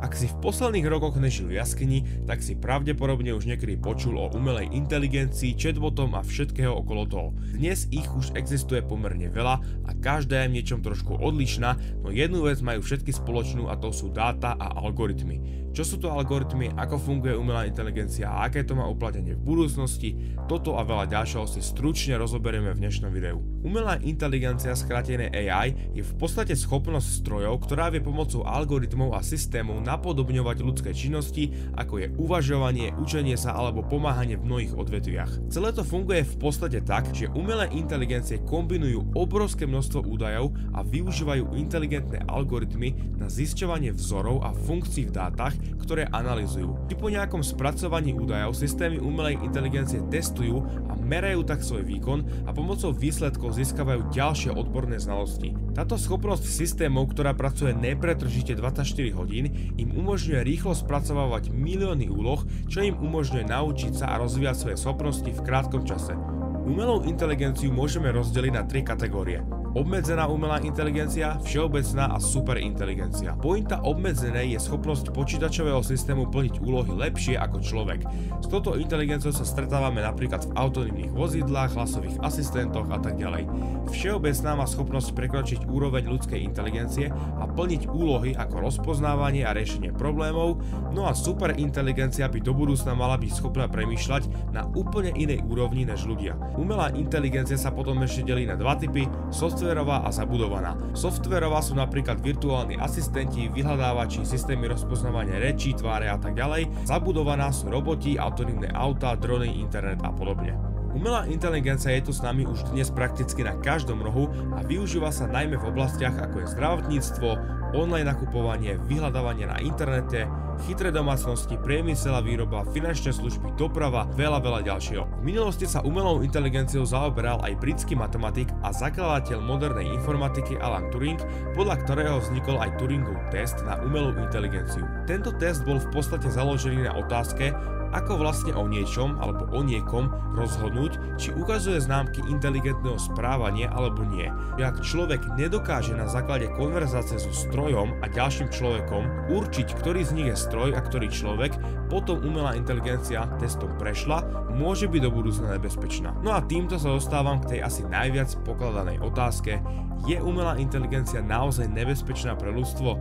Ak si v posledných rokoch nežil v jaskyni, tak si pravdepodobne už niekedy počul o umelej inteligencii, chatbotom a všetkého okolo toho. Dnes ich už existuje pomerne veľa a každá je v niečom trošku odlišná, no jednu vec majú všetky spoločnú a to sú dáta a algoritmy. Čo sú to algoritmy, ako funguje umelá inteligencia a aké to má uplatnenie v budúcnosti, toto a veľa ďalšieho si stručne rozoberieme v dnešnom videu. Umelá inteligencia, skrátené AI, je v podstate schopnosť strojov, ktorá vie pomocou algoritmov a systémov napodobňovať ľudské činnosti, ako je uvažovanie, učenie sa alebo pomáhanie v mnohých odvetviach. Celé to funguje v podstate tak, že umelé inteligencie kombinujú obrovské množstvo údajov a využívajú inteligentné algoritmy na zisťovanie vzorov a funkcií v dátach, ktoré analyzujú. Či po nejakom spracovaní údajov systémy umelej inteligencie testujú a merajú tak svoj výkon a pomocou výsledkov získavajú ďalšie odborné znalosti. Táto schopnosť systémov, ktorá pracuje nepretržite 24 hodín, im umožňuje rýchlo spracovávať milióny úloh, čo im umožňuje naučiť sa a rozvíjať svoje schopnosti v krátkom čase. Umelú inteligenciu môžeme rozdeliť na 3 kategórie. Obmedzená umelá inteligencia, všeobecná a superinteligencia. Pointa obmedzenej je schopnosť počítačového systému plniť úlohy lepšie ako človek. S touto inteligenciou sa stretávame napríklad v autonómnych vozidlách, hlasových asistentoch a tak ďalej. Všeobecná má schopnosť prekročiť úroveň ľudskej inteligencie a plniť úlohy ako rozpoznávanie a riešenie problémov, no a superinteligencia by do budúcna mala byť schopná premýšľať na úplne inej úrovni než ľudia. Umelá inteligencia sa potom ešte delí na 2 typy: softvérová a zabudovaná. Softvérová sú napríklad virtuálni asistenti, vyhľadávači, systémy rozpoznávania rečí, tváre a tak ďalej. Zabudovaná sú roboti, autonómne autá, drony, internet a podobne. Umelá inteligencia je tu s nami už dnes prakticky na každom rohu a využíva sa najmä v oblastiach ako je zdravotníctvo, online nakupovanie, vyhľadávanie na internete, chytré domácnosti, priemysel a výroba, finančné služby, doprava, veľa ďalšieho. V minulosti sa umelou inteligenciou zaoberal aj britský matematik a zakladateľ modernej informatiky Alan Turing, podľa ktorého vznikol aj Turingov test na umelú inteligenciu. Tento test bol v podstate založený na otázke, ako vlastne o niečom alebo o niekom rozhodnúť, či ukazuje známky inteligentného správania alebo nie. Ak človek nedokáže na základe konverzácie so strojom a ďalším človekom určiť, ktorý z nich je stroj a ktorý človek, potom umelá inteligencia testom prešla, môže byť do budúcna nebezpečná. No a týmto sa dostávam k tej asi najviac pokladanej otázke: je umelá inteligencia naozaj nebezpečná pre ľudstvo?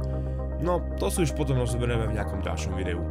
No, to si už potom rozoberieme v nejakom ďalšom videu.